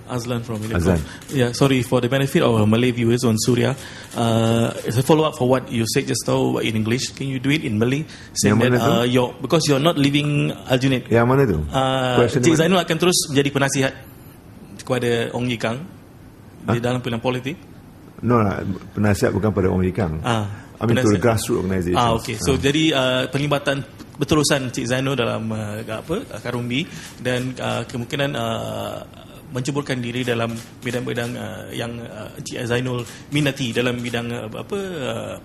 Azlan from Azlan. Yeah, sorry, for the benefit of our Malay viewers on Suria, as a follow-up for what you said just now in English, can you do it in Malay? Saying Yang that mana because you're not living Aljunied. Yang mana tu? Cik Zainul akan terus menjadi penasihat kepada Ong Ye Kang di dalam pilihan politik. No lah, penasihat bukan pada orang Ikang. I mean to the grassroots organisation. Okay. So jadi pelibatan berterusan Cik Zainul dalam Karumbi dan kemungkinan menceburkan diri dalam bidang-bidang yang Cik Zainul minati dalam bidang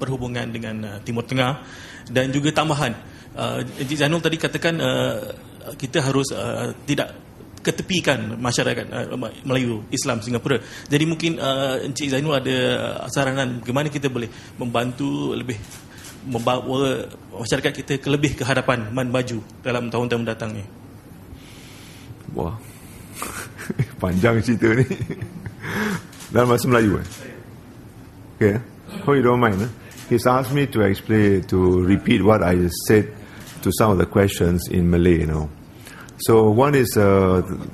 perhubungan dengan Timur Tengah, dan juga tambahan Cik Zainul tadi katakan kita harus tidak ketepikan masyarakat Melayu Islam Singapura. Jadi mungkin Encik Zainul ada saranan bagaimana kita boleh membantu lebih membawa masyarakat kita lebih ke hadapan maju dalam tahun-tahun mendatang ni. Wah. Panjang cerita ni. Dalam bahasa Melayu Okay. Hope you don't mind. He's asked me to explain, to repeat what I said to some of the questions in Malay, So one is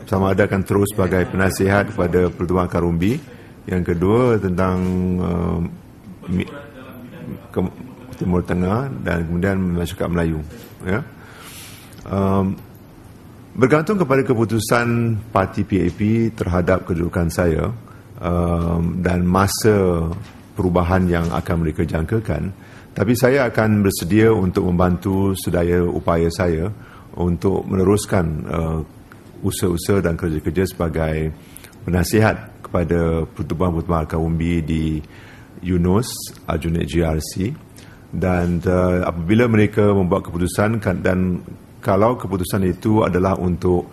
sama ada akan terus sebagai penasihat kepada Pertubuhan Karumbi. Yang kedua tentang Timur Tengah dan kemudian masyarakat Melayu. Ya. Bergantung kepada keputusan parti PAP terhadap kedudukan saya dan masa perubahan yang akan mereka jangkakan, tapi saya akan bersedia untuk membantu sedaya upaya saya untuk meneruskan usaha-usaha dan kerja-kerja sebagai penasihat kepada Pertubuhan Karumbi di Yunus, Aljunied GRC, dan apabila mereka membuat keputusan dan kalau keputusan itu adalah untuk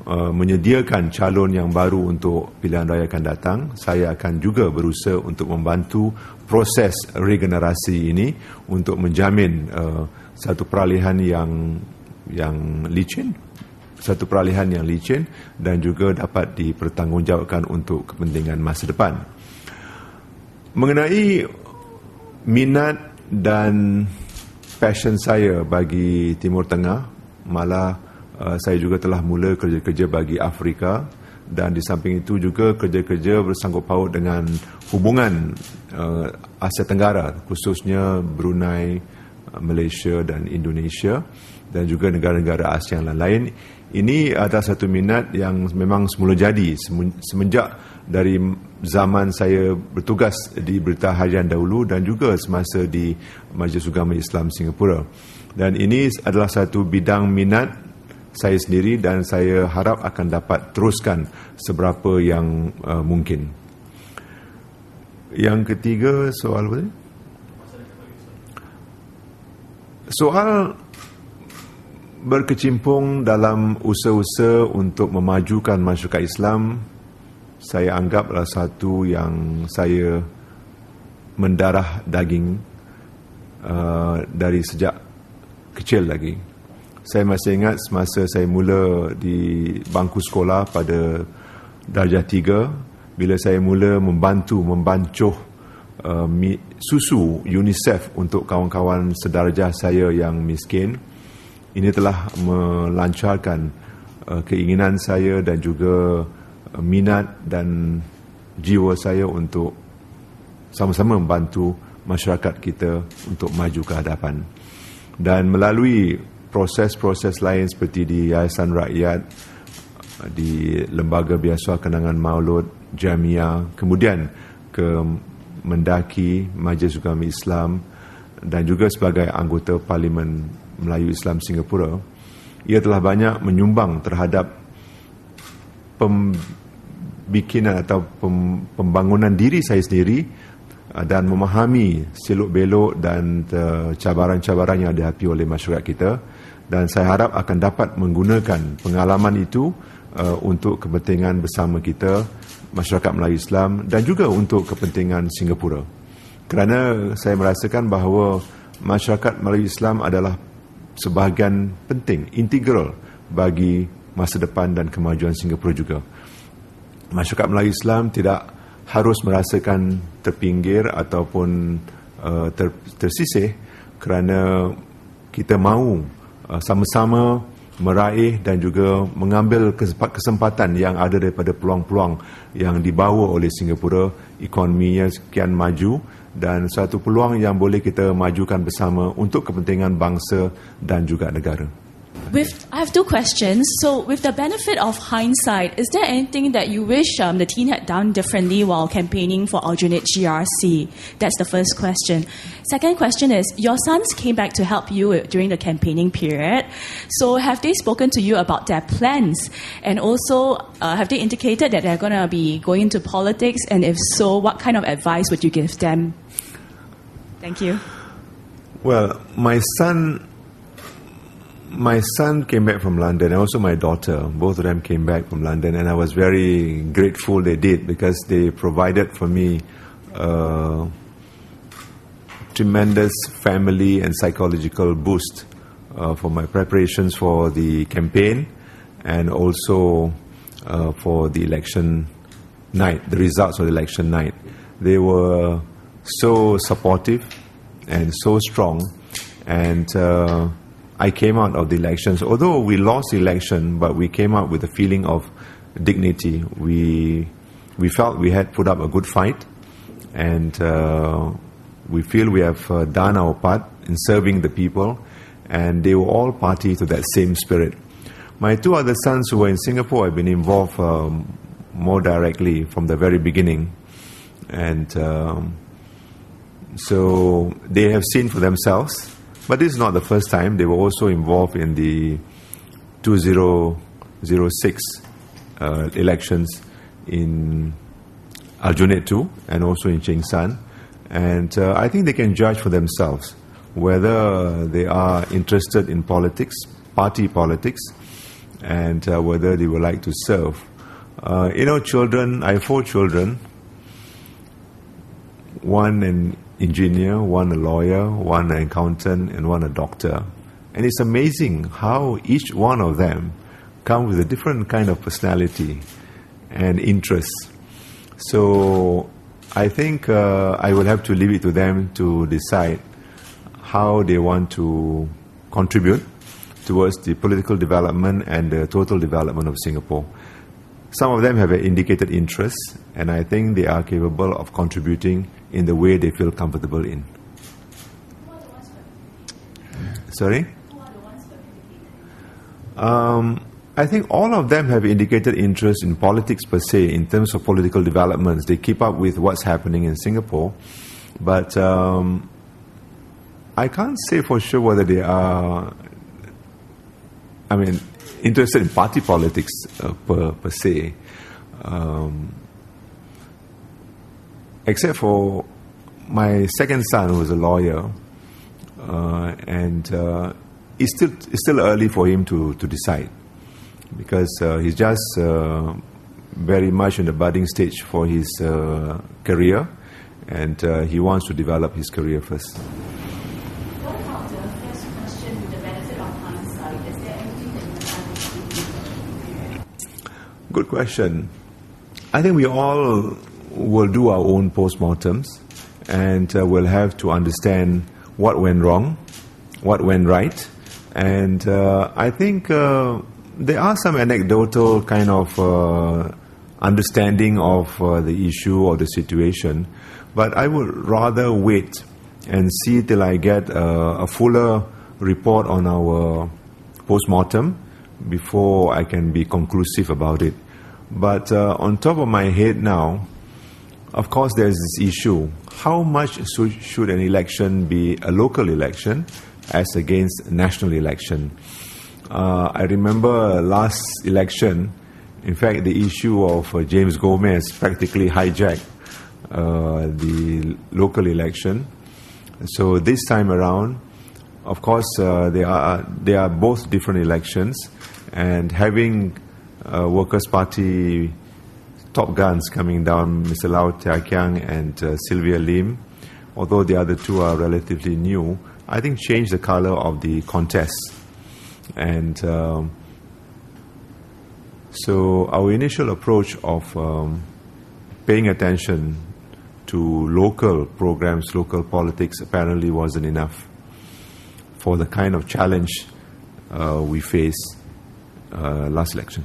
menyediakan calon yang baru untuk pilihan raya akan datang, saya akan juga berusaha untuk membantu proses regenerasi ini untuk menjamin satu peralihan yang licin, satu peralihan yang licin dan juga dapat dipertanggungjawabkan untuk kepentingan masa depan. Mengenai minat dan passion saya bagi Timur Tengah, malah saya juga telah mula kerja-kerja bagi Afrika, dan di samping itu juga kerja-kerja bersangkut paut dengan hubungan Asia Tenggara, khususnya Brunei, Malaysia dan Indonesia, dan juga negara-negara ASEAN lain. Ini adalah satu minat yang memang semula jadi semenjak dari zaman saya bertugas di Berita Harian dahulu dan juga semasa di Majlis Agama Islam Singapura. Dan ini adalah satu bidang minat saya sendiri dan saya harap akan dapat teruskan seberapa yang mungkin. Yang ketiga, soal apa tadi? Soal berkecimpung dalam usaha-usaha untuk memajukan masyarakat Islam, saya anggaplah satu yang saya mendarah daging dari sejak kecil lagi. Saya masih ingat semasa saya mula di bangku sekolah pada darjah 3, bila saya mula membancuh susu UNICEF untuk kawan-kawan sedarjah saya yang miskin. Ini telah melancarkan keinginan saya dan juga minat dan jiwa saya untuk sama-sama membantu masyarakat kita untuk maju ke hadapan. Dan melalui proses-proses lain seperti di Yayasan Rakyat, di Lembaga Biasa Kenangan Maulud, Jamiah, kemudian ke mendaki Majlis Agama Islam dan juga sebagai anggota Parlimen Melayu Islam Singapura, ia telah banyak menyumbang terhadap pembikinan atau pembangunan diri saya sendiri dan memahami selok-belok dan cabaran-cabaran yang dihadapi oleh masyarakat kita, dan saya harap akan dapat menggunakan pengalaman itu untuk kepentingan bersama kita, masyarakat Melayu Islam, dan juga untuk kepentingan Singapura. Kerana saya merasakan bahawa masyarakat Melayu Islam adalah sebahagian penting, integral bagi masa depan dan kemajuan Singapura juga. Masyarakat Melayu Islam tidak harus merasakan terpinggir ataupun tersisih, kerana kita mahu sama-sama meraih dan juga mengambil kesempatan yang ada daripada peluang-peluang yang dibawa oleh Singapura. Ekonominya sekian maju dan satu peluang yang boleh kita majukan bersama untuk kepentingan bangsa dan juga negara. I have two questions. So, with the benefit of hindsight, is there anything that you wish the team had done differently while campaigning for Aljunied GRC? That's the first question. Second question is, your sons came back to help you during the campaigning period. So, have they spoken to you about their plans? And also, have they indicated that they're going to be going into politics? And if so, what kind of advice would you give them? Thank you. Well, my son came back from London, and also my daughter. Both of them came back from London, and I was very grateful they did, because they provided for me tremendous family and psychological boost for my preparations for the campaign, and also for the election night, the results of the election night. They were so supportive and so strong, and I came out of the elections, although we lost the election, but we came out with a feeling of dignity. We felt we had put up a good fight, and we feel we have done our part in serving the people, and they were all party to that same spirit. My two other sons who were in Singapore have been involved more directly from the very beginning, and so they have seen for themselves. But this is not the first time. They were also involved in the 2006 elections in Aljunied 2 and also in Chengsan. And I think they can judge for themselves whether they are interested in politics, party politics, and whether they would like to serve. Children, I have 4 children, one an engineer, one a lawyer, one an accountant, and one a doctor. And it's amazing how each one of them come with a different kind of personality and interests. So I think I will have to leave it to them to decide how they want to contribute towards the political development and the total development of Singapore. Some of them have an indicated interest, and I think they are capable of contributing in the way they feel comfortable in. Sorry? I think all of them have indicated interest in politics per se, in terms of political developments. They keep up with what's happening in Singapore, but I can't say for sure whether they are, interested in party politics per se. Except for my second son, who is a lawyer, and it's still early for him to decide, because he's just very much in the budding stage for his career, and he wants to develop his career first. What about the first question, with the benefit of hindsight? Is there anything that you can? Good question. I think we all will do our own postmortems, and we'll have to understand what went wrong, what went right, and I think there are some anecdotal kind of understanding of the issue or the situation, but I would rather wait and see till I get a fuller report on our postmortem before I can be conclusive about it. But on top of my head now, of course, there's this issue. How much should an election be a local election as against a national election? I remember last election, in fact, the issue of James Gomez practically hijacked the local election. So this time around, of course, they are both different elections, and having Workers' Party top guns coming down, Mr. Lau Tia Kiang and Sylvia Lim, although the other two are relatively new, I think changed the color of the contest. And so our initial approach of paying attention to local programs, local politics, apparently wasn't enough for the kind of challenge we face last election.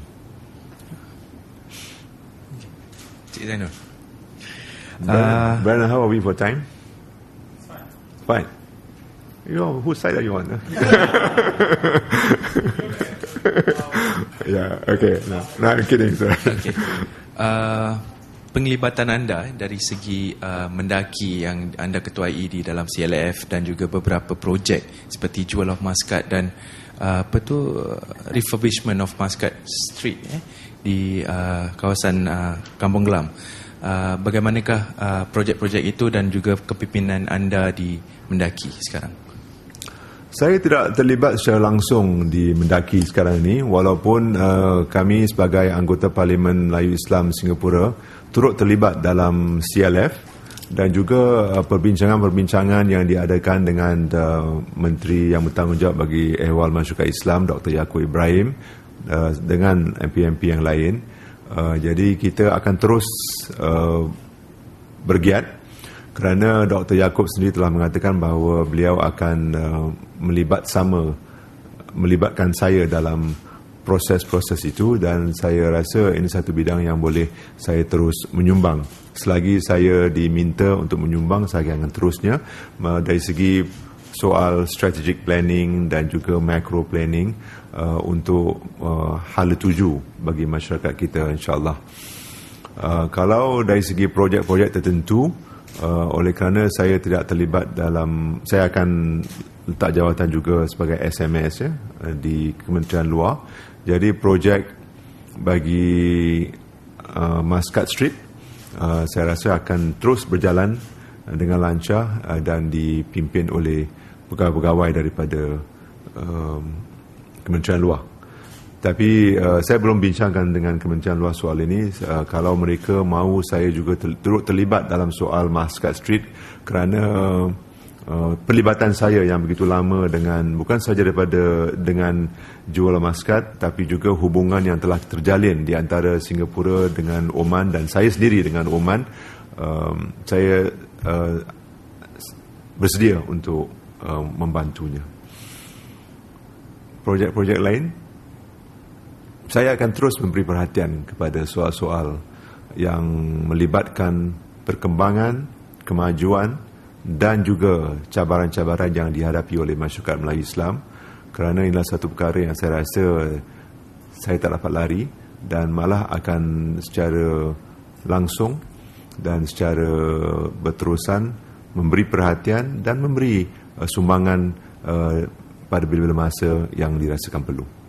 Cik Zainul. Brandon, how are we for time? Fine. You know, whose side are you on? Yeah, okay. No, I'm kidding, sir. Okay. Penglibatan anda dari segi mendaki yang anda ketuai di dalam CLF dan juga beberapa projek seperti Jewel of Muscat dan refurbishment of Muscat Street di kawasan Kampung Glam. Bagaimanakah projek-projek itu dan juga kepimpinan anda di Mendaki sekarang? Saya tidak terlibat secara langsung di Mendaki sekarang ini, walaupun kami sebagai anggota Parlimen Melayu Islam Singapura turut terlibat dalam CLF dan juga perbincangan-perbincangan yang diadakan dengan Menteri yang bertanggungjawab bagi Ehwal Masyarakat Islam Dr. Yaakob Ibrahim dengan MP-MP yang lain. Jadi kita akan terus bergiat kerana Dr. Yaakob sendiri telah mengatakan bahawa beliau akan melibatkan saya dalam proses-proses itu, dan saya rasa ini satu bidang yang boleh saya terus menyumbang. Selagi saya diminta untuk menyumbang, saya akan terusnya dari segi soal strategic planning dan juga macro planning untuk hala tuju bagi masyarakat kita, insyaAllah. Kalau dari segi projek-projek tertentu, oleh kerana saya tidak terlibat dalam, saya akan letak jawatan juga sebagai SMS di Kementerian Luar. Jadi projek bagi Muscat Street saya rasa akan terus berjalan dengan lancar dan dipimpin oleh pegawai-pegawai daripada Kementerian Luar. Tapi saya belum bincangkan dengan Kementerian Luar soal ini. Kalau mereka mahu saya juga turut terlibat dalam soal Muscat Street, kerana pelibatan saya yang begitu lama dengan bukan sahaja dengan Jewel Muscat, tapi juga hubungan yang telah terjalin di antara Singapura dengan Oman dan saya sendiri dengan Oman, saya bersedia untuk membantunya. Projek-projek lain, saya akan terus memberi perhatian kepada soal-soal yang melibatkan perkembangan, kemajuan dan juga cabaran-cabaran yang dihadapi oleh masyarakat Melayu Islam, kerana inilah satu perkara yang saya rasa saya tak dapat lari dan malah akan secara langsung dan secara berterusan memberi perhatian dan memberi sumbangan pada bila-bila masa yang dirasakan perlu.